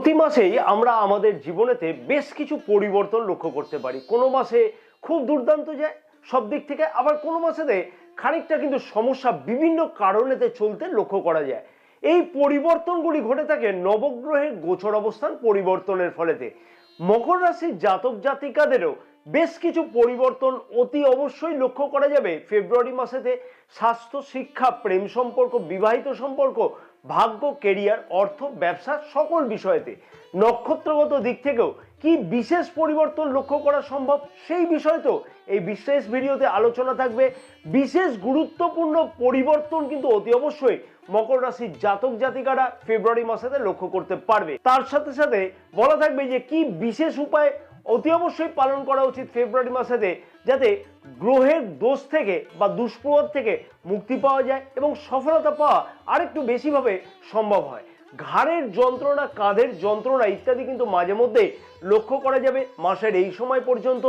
প্রতি মাসেই আমরা আমাদের জীবনেতে বেশ কিছু পরিবর্তন লক্ষ্য করতে পারি। কোনো মাসে খুব দুর্দান্ত যায় সব দিক থেকে, আবার কোনো মাসেতে খানিকটা কিন্তু সমস্যা বিভিন্ন কারণেতে চলতে লক্ষ্য করা যায়। এই পরিবর্তনগুলি ঘটে থাকে নবগ্রহের গোচর অবস্থান পরিবর্তনের ফলেতে। মকর রাশির জাতক জাতিকাদেরও বেশ কিছু পরিবর্তন অতি অবশ্যই লক্ষ্য করা যাবে ফেব্রুয়ারি মাসেতে। স্বাস্থ্য, শিক্ষা, প্রেম সম্পর্ক, বিবাহিত সম্পর্ক, ভাগ্য, কেরিয়ার, অর্থ, ব্যবসা সকল বিষয়েতে নক্ষত্রগত দিক থেকেও কি বিশেষ পরিবর্তন লক্ষ্য করা সম্ভব সেই বিষয়তেও এই বিশেষ ভিডিওতে আলোচনা থাকবে। বিশেষ গুরুত্বপূর্ণ পরিবর্তন কিন্তু অতি অবশ্যই মকর রাশির জাতক জাতিকারা ফেব্রুয়ারি মাসেতে লক্ষ্য করতে পারবে। তার সাথে সাথে বলা থাকবে যে কি বিশেষ উপায় অতি অবশ্যই পালন করা উচিত ফেব্রুয়ারি মাসেতে, যাতে গ্রহের দোষ থেকে বা দুষ্প্রভাব থেকে মুক্তি পাওয়া যায় এবং সফলতা পাওয়া আরেকটু বেশিভাবে সম্ভব হয়। ঘাড়ের যন্ত্রণা, কাঁধের যন্ত্রণা ইত্যাদি কিন্তু মাঝে মধ্যে লক্ষ্য করা যাবে মাসের এই সময় পর্যন্ত।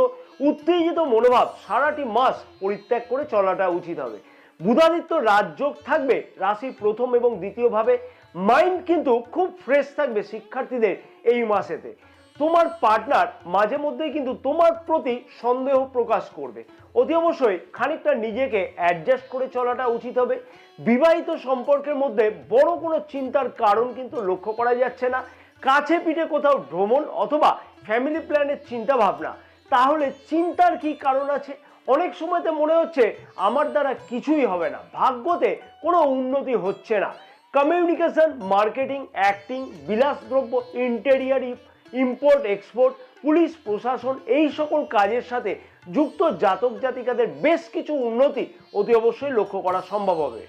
উত্তেজিত মনোভাব সারাটি মাস পরিত্যাগ করে চলাটা উচিত হবে। বুধাদিত্য রাজযোগ থাকবে রাশির প্রথম এবং দ্বিতীয় ভাবে। মাইন্ড কিন্তু খুব ফ্রেশ থাকবে শিক্ষার্থীদের এই মাসেতে। তোমার পার্টনার মাঝে মধ্যেই কিন্তু তোমার প্রতি সন্দেহ প্রকাশ করবে। অতি অবশ্যই খানিকটা নিজেকে অ্যাডজাস্ট করে চলাটা উচিত হবে। বিবাহিত সম্পর্কের মধ্যে বড় কোনো চিন্তার কারণ কিন্তু লক্ষ্য করা যাচ্ছে না। কাছে পিঠে কোথাও ভ্রমণ অথবা ফ্যামিলি প্ল্যানের চিন্তা ভাবনা, তাহলে চিন্তার কি কারণ আছে? অনেক সময়তে মনে হচ্ছে আমার দ্বারা কিছুই হবে না, ভাগ্যতে কোনো উন্নতি হচ্ছে না। কমিউনিকেশন, মার্কেটিং, অ্যাক্টিং, বিলাসদ্রব্য, ইন্টেরিয়ার, ইম্পোর্ট এক্সপোর্ট, পুলিশ প্রশাসন, এই সকল কাজের সাথে যুক্ত জাতক জাতিকাদের বেশ কিছু উন্নতি অতি অবশ্যই লক্ষ্য করা সম্ভব হবে।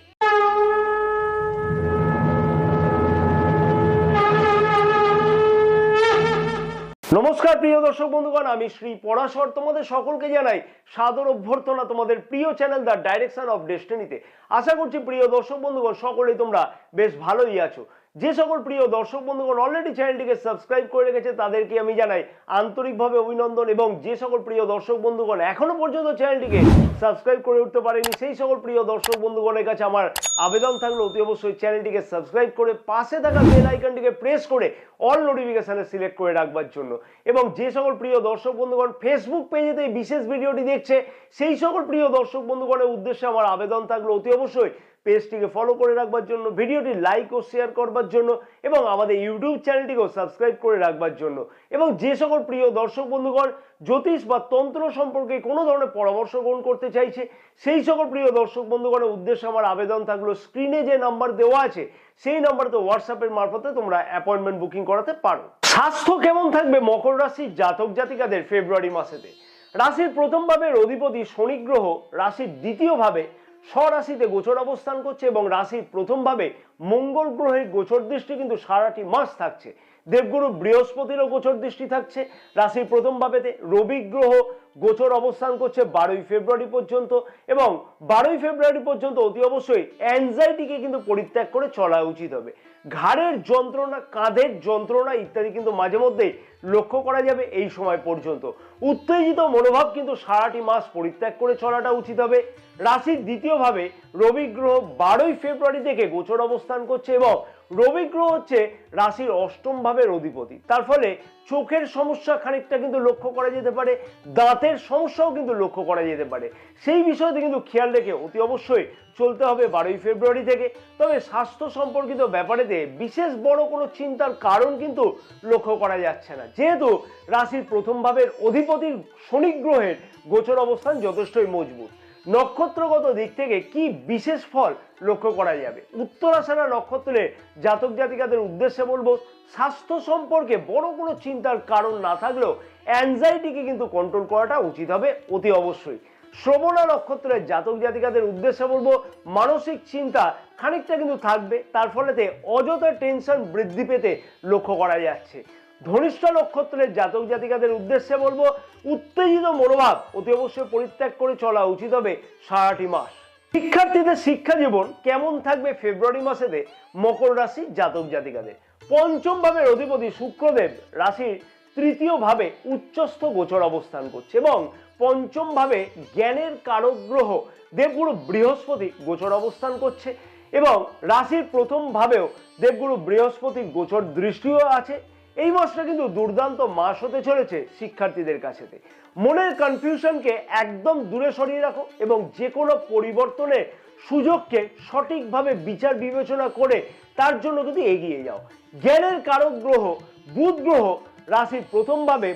নমস্কার প্রিয় দর্শক বন্ধুগণ, আমি শ্রী পরাশর তোমাদের সকলকে জানাই সাদর অভ্যর্থনা তোমাদের প্রিয় চ্যানেল দ্য ডাইরেকশন অফ ডেস্টিনিতে। আশা করছি প্রিয় দর্শক বন্ধুগণ সকলেই তোমরা বেশ ভালোই আছো। যে সকল প্রিয় দর্শক বন্ধুগণ অলরেডি চ্যানেলটিকে সাবস্ক্রাইব করে রেখেছে তাদেরকে আমি জানাই আন্তরিকভাবে অভিনন্দন, এবং যে সকল প্রিয় দর্শক বন্ধুগণ এখনো পর্যন্ত চ্যানেলটিকে সাবস্ক্রাইব করে উঠতে পারেনি সেই সকল প্রিয় দর্শক বন্ধুগণের কাছে আমার আবেদন থাকলো অতি অবশ্যই চ্যানেলটিকে সাবস্ক্রাইব করে পাশে থাকা বেল আইকনটিকে প্রেস করে অল নোটিফিকেশনে সিলেক্ট করে রাখবার জন্য। এবং যে সকল প্রিয় দর্শক বন্ধুগণ ফেসবুক পেজেতে এই বিশেষ ভিডিওটি দেখছে সেই সকল প্রিয় দর্শক বন্ধুগণের উদ্দেশ্যে আমার আবেদন থাকলো অতি অবশ্যই পেজটিকে ফলো করে রাখবার জন্য, ভিডিওটি লাইক ও শেয়ার করবার জন্য, এবং আমাদের ইউটিউব চ্যানেলটিকেও সাবস্ক্রাইব করে রাখবার জন্য। এবং যে সকল প্রিয় দর্শক বন্ধুগণ জ্যোতিষ বা তন্ত্র সম্পর্কে কোনো ধরনের পরামর্শ গ্রহণ করতে চাইছে সেই সকল প্রিয় দর্শক বন্ধুগণের উদ্দেশ্যে আমার আবেদন থাকলো স্ক্রিনে যে নাম্বার দেওয়া আছে সেই নাম্বারতে হোয়াটসঅ্যাপের মারফতে তোমরা অ্যাপয়েন্টমেন্ট বুকিং করাতে পারো। স্বাস্থ্য কেমন থাকবে মকর রাশির জাতক জাতিকাদের ফেব্রুয়ারি মাসেতে? রাশির প্রথম ভাবের অধিপতি শনি গ্রহ রাশির দ্বিতীয় ভাবে স্বরাশিতে গোচর অবস্থান করছে, এবং রাশির প্রথম ভাবে মঙ্গল গ্রহের গোচর দৃষ্টি কিন্তু সারাটি মাস থাকছে। দেবগুরু বৃহস্পতিরও গোচর দৃষ্টি থাকছে রাশির প্রথম ভাবেতে। রবি গ্রহ গোচর অবস্থান করছে 12ই ফেব্রুয়ারি পর্যন্ত, এবং 12ই ফেব্রুয়ারি পর্যন্ত অতি অবশ্যই অ্যাংজাইটিকে কিন্তু পরিত্যাগ করে চলা উচিত হবে। ঘাড়ের যন্ত্রণা, কাঁধের যন্ত্রণা ইত্যাদি কিন্তু মাঝে মধ্যেই লক্ষ্য করা যাবে এই সময় পর্যন্ত। উত্তেজিত মনোভাব কিন্তু সারাটি মাস পরিত্যাগ করে চলাটা উচিত হবে। রাশির দ্বিতীয় ভাবে রবি গ্রহ 12ই ফেব্রুয়ারি থেকে গোচর অবস্থান করছে, এবং রবি গ্রহ হচ্ছে রাশির অষ্টম ভাবের অধিপতি। তার ফলে চোখের সমস্যা খানিকটা কিন্তু লক্ষ্য করা যেতে পারে, দাঁতের সমস্যাও কিন্তু লক্ষ্য করা যেতে পারে। সেই বিষয়তে কিন্তু খেয়াল রেখে অতি অবশ্যই চলতে হবে 12ই ফেব্রুয়ারি থেকে। তবে স্বাস্থ্য সম্পর্কিত ব্যাপারেতে বিশেষ বড় কোনো চিন্তার কারণ কিন্তু লক্ষ্য করা যাচ্ছে না, যেহেতু রাশির প্রথম ভাবের অধিপতির শনি গ্রহের গোচর অবস্থান যথেষ্টই মজবুত। নক্ষত্রগত দিক থেকে কি বিশেষ ফল লক্ষ্য করা যাবে? উত্তরাষাঢ়া নক্ষত্রের জাতক জাতিকাদের উদ্দেশ্যে বলবো স্বাস্থ্য সম্পর্কে বড় কোনো চিন্তার কারণ না থাকলেও অ্যাংজাইটিকে কিন্তু কন্ট্রোল করাটা উচিত হবে অতি অবশ্যই। শ্রবণা নক্ষত্রের জাতক জাতিকাদের উদ্দেশ্যে বলবো মানসিক চিন্তা খানিকটা কিন্তু থাকবে, তার ফলেতে অযথা টেনশন বৃদ্ধি পেতে লক্ষ্য করা যাচ্ছে। ধনিষ্ঠা নক্ষত্রের জাতক জাতিকাদের উদ্দেশ্যে বলবো উত্তেজিত মনোভাব অতি অবশ্যই পরিত্যাগ করে চলা উচিত হবে সারাটি মাস। শিক্ষার্থীদের শিক্ষা জীবন কেমন থাকবে ফেব্রুয়ারি মাসেতে মকর রাশির জাতক জাতিকাদের? পঞ্চম ভাবের অধিপতি শুক্রদেব রাশির তৃতীয় ভাবে উচ্চস্থ গোচর অবস্থান করছে, এবং পঞ্চম ভাবে জ্ঞানের কারক গ্রহ দেবগুরু বৃহস্পতি গোচর অবস্থান করছে, এবং রাশির প্রথম ভাবেও দেবগুরু বৃহস্পতি গোচর দৃষ্টিও আছে। এই মাসটা কিন্তু দুর্দান্ত মাস হতে চলেছে শিক্ষার্থীদের কাছেতে। মনের কনফিউশনকে একদম দূরে সরিয়ে রাখো এবং যে কোনো পরিবর্তনের সুযোগকে সঠিকভাবে বিচার বিবেচনা করে তার জন্য কিন্তু এগিয়ে যাও। জ্ঞানের কারক গ্রহ বুধ গ্রহ রাশির প্রথম ভাবে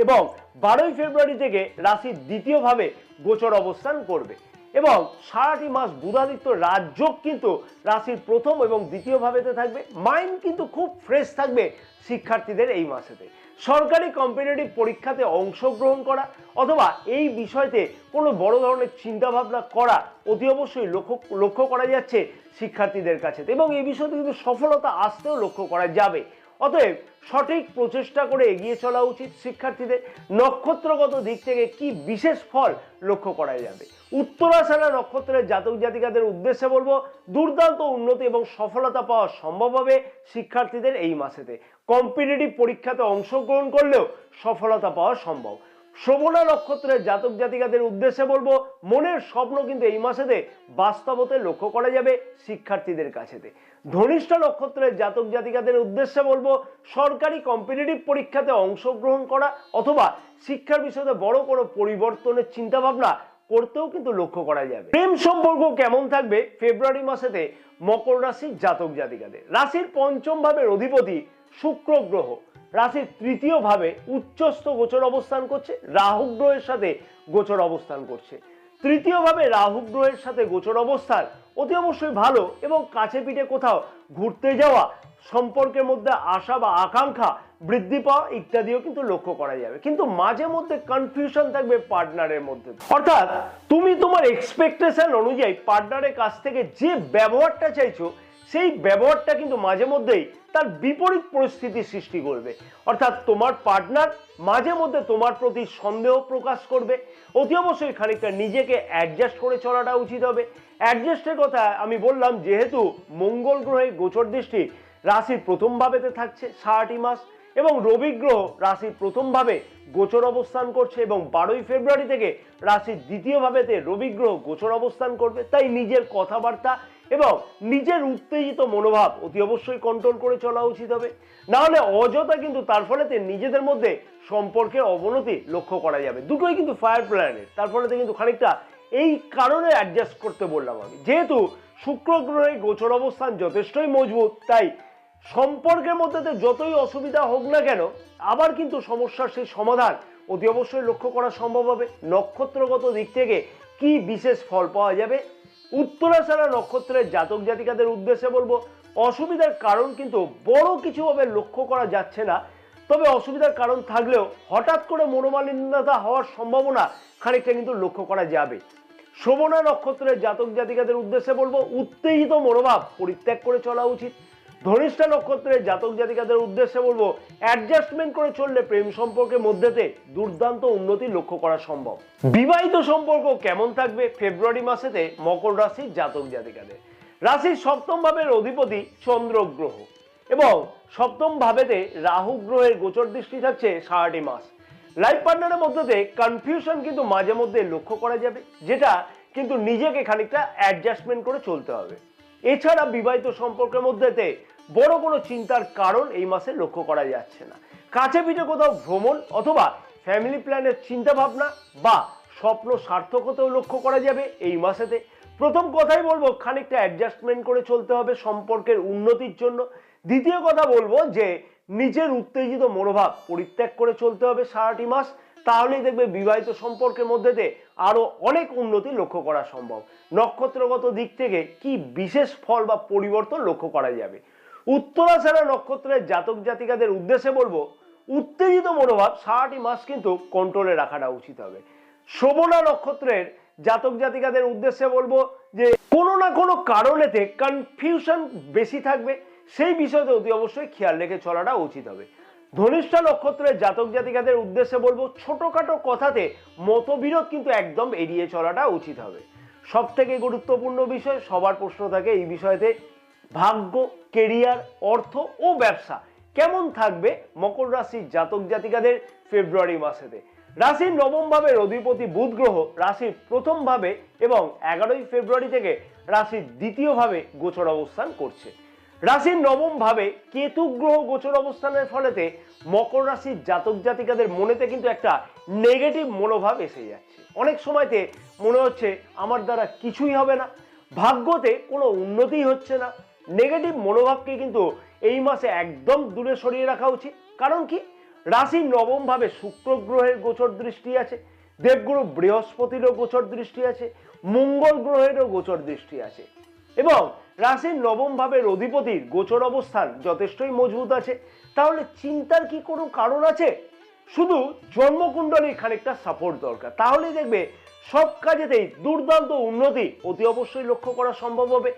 এবং 12 ফেব্রুয়ারি থেকে রাশির দ্বিতীয় ভাবে গোচর অবস্থান করবে এবং সারাটি মাস বুধাদিত্য রাজযোগ কিন্তু রাশির প্রথম এবং দ্বিতীয় ভাবেতে থাকবে। মাইন্ড কিন্তু খুব ফ্রেশ থাকবে শিক্ষার্থীদের এই মাসেতে। সরকারি কম্পিটিটিভ পরীক্ষাতে অংশগ্রহণ করা অথবা এই বিষয়তে কোনো বড় ধরনের চিন্তাভাবনা করা অতি অবশ্যই লক্ষ্য করা যাচ্ছে শিক্ষার্থীদের কাছে এবং এই বিষয়তে কিন্তু সফলতা আসতেও লক্ষ্য করা যাবে। অতএব সঠিক প্রচেষ্টা করে এগিয়ে চলা উচিত শিক্ষার্থীদের। নক্ষত্রগত দিক থেকে কি বিশেষ ফল লক্ষ্য করা যাবে? উত্তরাষাঢ়া নক্ষত্রের জাতক জাতিকাদের উদ্দেশ্যে বলবো দুর্দান্ত উন্নতি এবং সফলতা পাওয়া সম্ভব হবে শিক্ষার্থীদের এই মাসেতে। কম্পিটিটিভ পরীক্ষাতে অংশগ্রহণ করলেও সফলতা পাওয়া সম্ভব। শ্রবণা নক্ষত্রের জাতক জাতিকাদের উদ্দেশ্যে বলবো মনের স্বপ্ন কিন্তু এই মাসেতে বাস্তবতে লক্ষ্য করা যাবে শিক্ষার্থীদের কাছেতে। ধনিষ্ঠা নক্ষত্রের জাতক জাতিকাদের উদ্দেশ্যে বলবো সরকারি কম্পিটিটিভ পরীক্ষাতে অংশগ্রহণ করা অথবা শিক্ষার বিষয়ে বড় কোনো পরিবর্তনের চিন্তাভাবনা করতেও কিন্তু লক্ষ্য করা যাবে। প্রেম সম্পর্ক কেমন থাকবে ফেব্রুয়ারি মাসেতে মকর রাশির জাতক জাতিকাদের? রাশির পঞ্চম ভাবের অধিপতি শুক্র গ্রহ রাশির তৃতীয় ভাবে উচ্চস্থ গোচর অবস্থান করছে, রাহু গ্রহের সাথে গোচর অবস্থান করছে। তৃতীয় ভাবে রাহু গ্রহের সাথে গোচর অবস্থান অতি অবশ্যই ভালো এবং কাছে পিঠে কোথাও ঘুরতে যাওয়া, সম্পর্কের মধ্যে আশা বা আকাঙ্ক্ষা বৃদ্ধি পাওয়া ইত্যাদিও কিন্তু লক্ষ্য করা যাবে। কিন্তু মাঝে মধ্যে কনফিউশন থাকবে পার্টনারের মধ্যে, অর্থাৎ তুমি তোমার এক্সপেকটেশন অনুযায়ী পার্টনারের কাছ থেকে যে ব্যবহারটা চাইছো সেই ব্যবহারটা কিন্তু মাঝে মধ্যেই তার বিপরীত পরিস্থিতি সৃষ্টি করবে। অর্থাৎ তোমার পার্টনার মাঝে মধ্যে তোমার প্রতি সন্দেহ প্রকাশ করবে। অতি অবশ্যই খানিকটা নিজেকে অ্যাডজাস্ট করে চলাটা উচিত হবে। অ্যাডজাস্টের কথা আমি বললাম যেহেতু মঙ্গল গ্রহের গোচর দৃষ্টি রাশির প্রথম ভাবেতে থাকছে সারাটি মাস এবং রবি গ্রহ রাশির প্রথম ভাবে গোচর অবস্থান করছে এবং 12 ফেব্রুয়ারি থেকে রাশির দ্বিতীয় ভাবেতে রবি গ্রহ গোচর অবস্থান করবে। তাই নিজের কথাবার্তা এবং নিজের উত্তেজিত মনোভাব অতি অবশ্যই কন্ট্রোল করে চলা উচিত হবে, না হলে অযথা কিন্তু তার ফলেতে নিজেদের মধ্যে সম্পর্কের অবনতি লক্ষ্য করা যাবে। দুটোই কিন্তু ফায়ার প্ল্যানেট, তার ফলেতে কিন্তু খানিকটা এই কারণে অ্যাডজাস্ট করতে বললাম আমি। যেহেতু শুক্র গ্রহের গোচর অবস্থান যথেষ্টই মজবুত, তাই সম্পর্কের মধ্যে যতই অসুবিধা হোক না কেন আবার কিন্তু সমস্যার সেই সমাধান অতি অবশ্যই লক্ষ্য করা সম্ভব হবে। নক্ষত্রগত দিক থেকে কি বিশেষ ফল পাওয়া যাবে? উত্তরাষাঢ়া নক্ষত্রের জাতক জাতিকাদের উদ্দেশ্যে বলবো অসুবিধার কারণ কিন্তু বড় কিছুভাবে লক্ষ্য করা যাচ্ছে না, তবে অসুবিধার কারণ থাকলেও হঠাৎ করে মনোমালিন্যতা হওয়ার সম্ভাবনা খানিকটা কিন্তু লক্ষ্য করা যাবে। শ্রবণা নক্ষত্রের জাতক জাতিকাদের উদ্দেশ্যে বলবো উত্তেজিত মনোভাব পরিত্যাগ করে চলা উচিত। ধনিষ্ঠা নক্ষত্রের জাতক জাতিকাদের উদ্দেশ্যে বলবো অ্যাডজাস্টমেন্ট করে চললে প্রেম সম্পর্কের মধ্যেতে দুর্দান্ত উন্নতি লক্ষ্য করা সম্ভব। বিবাহিত সম্পর্ক কেমন থাকবে ফেব্রুয়ারি মাসেতে মকর রাশির জাতক জাতিকাদের? রাশির সপ্তম ভাবের অধিপতি চন্দ্র গ্রহ এবং সপ্তম ভাবেতে রাহু গ্রহের গোচর দৃষ্টি থাকছে সারাটি মাস। লাইফ পার্টনারের মধ্যে কনফিউশন কিন্তু মাঝে মধ্যে লক্ষ্য করা যাবে, যেটা কিন্তু নিজেকে খানিকটা অ্যাডজাস্টমেন্ট করে চলতে হবে। এছাড়া বিবাহিত সম্পর্কের মধ্যেতে বড় কোনো চিন্তার কারণ এই মাসে লক্ষ্য করা যাচ্ছে না। কাছে পিঠে কোথাও ভ্রমণ অথবা ফ্যামিলি প্ল্যানের চিন্তা ভাবনা বা স্বপ্ন সার্থক হতেও লক্ষ্য করা যাবে এই মাসেতে। প্রথম কথাই বলবো খানিকটা অ্যাডজাস্টমেন্ট করে চলতে হবে সম্পর্কের উন্নতির জন্য। দ্বিতীয় কথা বলবো যে নিজের উত্তেজিত মনোভাব পরিত্যাগ করে চলতে হবে সারাটি মাস, তাহলেই দেখবে বিবাহিত সম্পর্কের মধ্যে আরো অনেক উন্নতি লক্ষ্য করা সম্ভব। নক্ষত্রগত দিক থেকে কি বিশেষ ফল বা পরিবর্তন লক্ষ্য করা যাবে? উত্তরাষাঢ়া নক্ষত্রের জাতক জাতিকাদের উদ্দেশ্যে বলবো উত্তেজিত মনোভাব সারাটি মাস কিন্তু কন্ট্রোলে রাখাটা উচিত হবে। শ্রবণা নক্ষত্রের জাতক জাতিকাদের উদ্দেশ্যে বলবো যে কোনো না কোনো কারণেতে কনফিউশন বেশি থাকবে, সেই বিষয়তে অতি অবশ্যই খেয়াল রেখে চলাটা উচিত হবে। ধনিষ্ঠা নক্ষত্রের জাতক জাতিকাদের উদ্দেশ্যে বলবো ছোটখাটো কথাতে মতবিরোধ কিন্তু একদম এড়িয়ে চলাটা উচিত হবে। সব থেকে গুরুত্বপূর্ণ বিষয় সবার প্রশ্ন থাকে এই বিষয়তে, ভাগ্য, কেরিয়ার, অর্থ ও ব্যবসা কেমন থাকবে মকর রাশির জাতক জাতিকাদের ফেব্রুয়ারি মাসেতে? রাশির নবম ভাবের অধিপতি বুধ গ্রহ রাশির প্রথম ভাবে এবং 11 ফেব্রুয়ারি থেকে রাশির দ্বিতীয় ভাবে গোচর অবস্থান করছে। রাশির নবম ভাবে কেতু গ্রহ গোচর অবস্থানের ফলেতে মকর রাশির জাতক জাতিকাদের মনেতে কিন্তু একটা নেগেটিভ মনোভাব এসে যাচ্ছে। অনেক সময়তে মনে হচ্ছে আমার দ্বারা কিছুই হবে না, ভাগ্যতে কোনো উন্নতিই হচ্ছে না। নেগেটিভ মনোভাবকে কিন্তু এই মাসে একদম দূরে সরিয়ে রাখা উচিত। কারণ কি, রাশির নবম ভাবে শুক্র গ্রহের গোচর দৃষ্টি আছে, দেবগুরু বৃহস্পতিরও গোচর দৃষ্টি আছে, মঙ্গল গ্রহেরও গোচর দৃষ্টি আছে এবং রাশির নবম ভাবের অধিপতির গোচর অবস্থান যথেষ্টই মজবুত আছে। তাহলে চিন্তার কি কোনো কারণ আছে? শুধু জন্মকুণ্ডলীর খানিকটা সাপোর্ট দরকার, তাহলেই দেখবে সব কাজেতেই দুর্দান্ত উন্নতি অতি অবশ্যই লক্ষ্য করা সম্ভব হবে।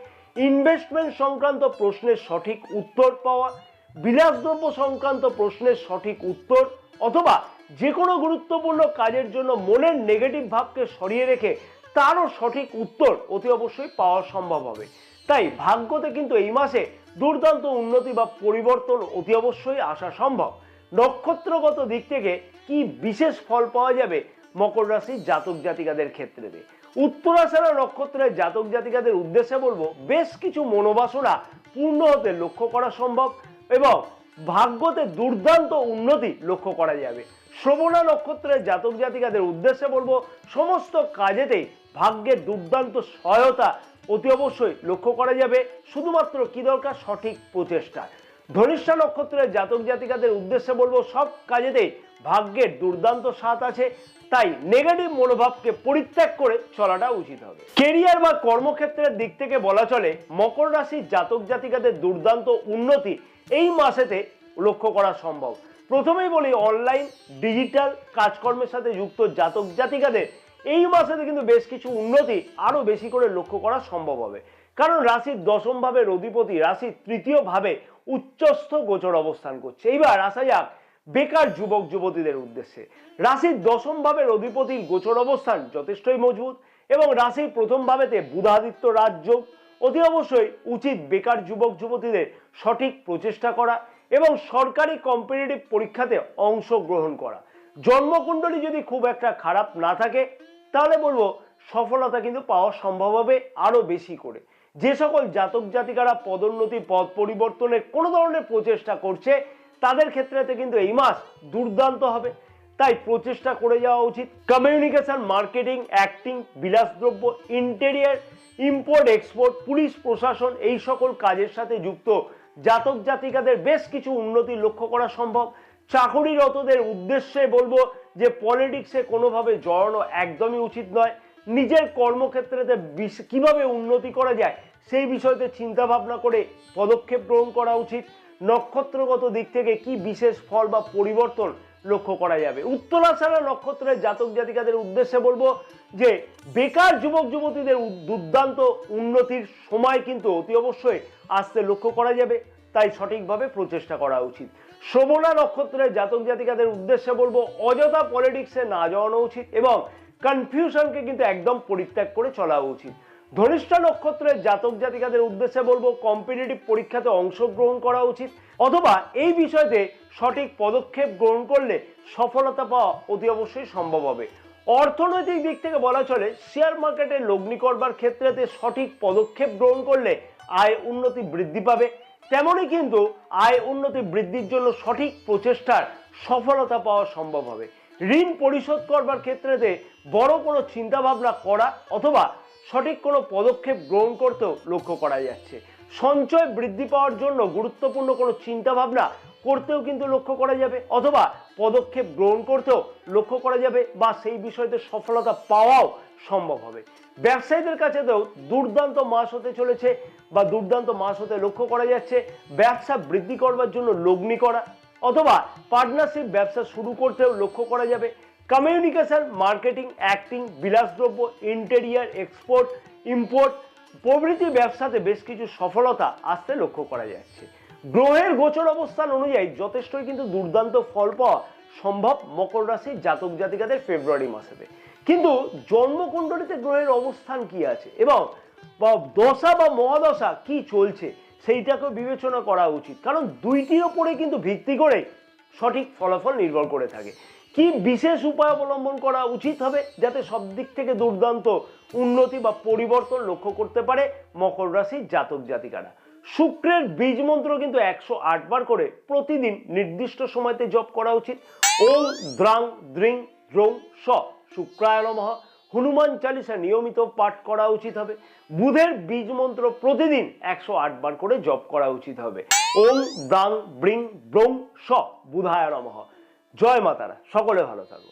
ইনভেস্টমেন্ট সংক্রান্ত প্রশ্নের সঠিক উত্তর পাওয়া, বিলাসদ্রব্য সংক্রান্ত প্রশ্নের সঠিক উত্তর, অথবা যে কোনো গুরুত্বপূর্ণ কাজের জন্য মনের নেগেটিভ ভাবকে সরিয়ে রেখে তারও সঠিক উত্তর অতি অবশ্যই পাওয়া সম্ভব হবে। তাই ভাগ্যতে কিন্তু এই মাসে দুর্দান্ত উন্নতি বা পরিবর্তন অতি অবশ্যই আসা সম্ভব। নক্ষত্রগত দিক থেকে কি বিশেষ ফল পাওয়া যাবে মকর রাশির জাতক জাতিকাদের ক্ষেত্রে? উত্তরাষাঢ়া নক্ষত্রের জাতক জাতিকাদের উদ্দেশ্যে বলবো, বেশ কিছু মনোবাসনা পূর্ণ হতে লক্ষ্য করা সম্ভব এবং ভাগ্যতে দুর্দান্ত উন্নতি লক্ষ্য করা যাবে। শ্রবণা নক্ষত্রের জাতক জাতিকাদের উদ্দেশ্যে বলবো, সমস্ত কাজেতেই ভাগ্যের দুর্দান্ত সহায়তা অতি অবশ্যই লক্ষ্য করা যাবে। শুধুমাত্র কি দরকার? সঠিক প্রচেষ্টা। ধনিষ্ঠা নক্ষত্রের জাতক জাতিকাদের উদ্দেশ্যে বলবো, সব কাজেতেই ভাগ্যের দুর্দান্ত সাথ আছে, তাই নেগেটিভ মনোভাবকে পরিত্যাগ করে চলাটা উচিত হবে। কেরিয়ার বা কর্মক্ষেত্রের দিক থেকে বলা চলে মকর রাশির জাতক জাতিকাদের দুর্দান্ত উন্নতি এই মাসেতে লক্ষ্য করা সম্ভব। প্রথমেই বলি, অনলাইন ডিজিটাল কাজকর্মের সাথে যুক্ত জাতক জাতিকাদের এই মাসেতে কিন্তু বেশ কিছু উন্নতি আরো বেশি করে লক্ষ্য করা সম্ভব হবে। কারণ রাশির দশম ভাবের অধিপতি রাশির তৃতীয় ভাবে উচ্চস্থ গোচর অবস্থান করছে। এইবার আসা যাক বেকার যুবক যুবতীদের উদ্দেশ্যে। রাশির দশম ভাবের অধিপতির গোচর অবস্থান যথেষ্টই মজবুত এবং রাশির প্রথম ভাবেতে বুধাদিত্য রাজযোগ। অতি অবশ্যই উচিত বেকার যুবক যুবতীদের সঠিক প্রচেষ্টা করা এবং সরকারি কম্পিটিটিভ পরীক্ষাতে অংশগ্রহণ করা। জন্মকুণ্ডলী যদি খুব একটা খারাপ না থাকে তাহলে বলবো সফলতা কিন্তু পাওয়া সম্ভব হবে আরো বেশি করে। যে সকল জাতক জাতিকারা পদোন্নতি পদ পরিবর্তনের কোনো ধরনের প্রচেষ্টা করছে তাদের ক্ষেত্রে কিন্তু এই মাস দুর্দান্ত হবে, তাই প্রচেষ্টা করে যাওয়া উচিত। কমিউনিকেশন, মার্কেটিং, অ্যাক্টিং, বিলাসদ্রব্য, ইন্টেরিয়ার, ইম্পোর্ট এক্সপোর্ট, পুলিশ প্রশাসন এই সকল কাজের সাথে যুক্ত জাতক জাতিকাদের বেশ কিছু উন্নতি লক্ষ্য করা সম্ভব। চাকুরিরতদের উদ্দেশ্যে বলবো যে পলিটিক্সে কোনোভাবে জড়ানো একদমই উচিত নয়। নিজের কর্মক্ষেত্রেতে কিভাবে উন্নতি করা যায় সেই বিষয়তে চিন্তা ভাবনা করে পদক্ষেপ গ্রহণ করা উচিত। নক্ষত্রগত দিক থেকে কি বিশেষ ফল বা পরিবর্তন লক্ষ্য করা যাবে? উত্তরাষাঢ়া নক্ষত্রের জাতক জাতিকাদের উদ্দেশ্যে বলবো যে বেকার যুবক যুবতীদের দুর্দান্ত উন্নতির সময় কিন্তু অতি অবশ্যই আসতে লক্ষ্য করা যাবে, তাই সঠিকভাবে প্রচেষ্টা করা উচিত। শ্রবণা নক্ষত্রের জাতক জাতিকাদের উদ্দেশ্যে বলবো অযথা পলিটিক্সে না জড়ানো উচিত এবং কনফিউশনকে কিন্তু একদম পরিত্যাগ করে চলা উচিত। ধনিষ্ঠা নক্ষত্রের জাতক জাতিকাদের উদ্দেশ্যে বলবো কম্পিটিটিভ পরীক্ষাতে অংশগ্রহণ করা উচিত অথবা এই বিষয়তে সঠিক পদক্ষেপ গ্রহণ করলে সফলতা পাওয়া অতি অবশ্যই সম্ভব হবে। অর্থনৈতিক দিক থেকে বলা চলে শেয়ার মার্কেটে লগ্নি করবার ক্ষেত্রে সঠিক পদক্ষেপ গ্রহণ করলে আয় উন্নতি বৃদ্ধি পাবে। তেমনই কিন্তু আয় উন্নতি বৃদ্ধির জন্য সঠিক প্রচেষ্টার সফলতা পাওয়া সম্ভব হবে। ঋণ পরিশোধ করবার ক্ষেত্রে বড় কোনো চিন্তা ভাবনা করা অথবা সঠিক কোনো পদক্ষেপ গ্রহণ করতেও লক্ষ্য করা যাচ্ছে। সঞ্চয় বৃদ্ধি পাওয়ার জন্য গুরুত্বপূর্ণ কোনো চিন্তা ভাবনা করতেও কিন্তু লক্ষ্য করা যাবে অথবা পদক্ষেপ গ্রহণ করতেও লক্ষ্য করা যাবে বা সেই বিষয়তে সফলতা পাওয়াও সম্ভব হবে। ব্যবসায়ীদের কাছেও দুর্দান্ত মাস হতে চলেছে বা দুর্দান্ত মাস হতে লক্ষ্য করা যাচ্ছে। ব্যবসা বৃদ্ধি করবার জন্য লগ্নি করা অথবা পার্টনারশিপ ব্যবসা শুরু করতেও লক্ষ্য করা যাবে। কমিউনিকেশন, মার্কেটিং, অ্যাক্টিং, বিলাসদ্রব্য, ইন্টেরিয়ার, এক্সপোর্ট, ইম্পোর্ট প্রভৃতি ব্যবসাতে বেশ কিছু সফলতা আসতে লক্ষ্য করা যাচ্ছে। গ্রহের গোচর অবস্থান অনুযায়ী যথেষ্টই কিন্তু দুর্দান্ত ফল পাওয়া সম্ভব মকর রাশির জাতক জাতিকাদের ফেব্রুয়ারি মাসেতে। কিন্তু জন্মকুণ্ডলীতে গ্রহের অবস্থান কি আছে এবং দশা বা মহাদশা কি চলছে সেইটাকে বিবেচনা করা উচিত, কারণ দুইটির ওপরে কিন্তু ভিত্তি করে সঠিক ফলাফল নির্ভর করে থাকে। কি বিশেষ উপায় অবলম্বন করা উচিত হবে যাতে সব দিক থেকে দুর্দান্ত উন্নতি বা পরিবর্তন লক্ষ্য করতে পারে মকর রাশির জাতক জাতিকারা? শুক্রের বীজ মন্ত্র কিন্তু 108 বার করে প্রতিদিন নির্দিষ্ট সময়তে জপ করা উচিত। ওম দ্রাং দ্রিং দ্রৌং স শুক্রায় নমঃ হনুমান চালিসা নিয়মিত পাঠ করা উচিত হবে। বুধের বীজ মন্ত্র প্রতিদিন 108 বার করে জপ করা উচিত হবে। ওম ব্রাং ব্রিং ব্রৌং স বুধায় নমঃ। জয় মাতারা, সকলে ভালো থাকো।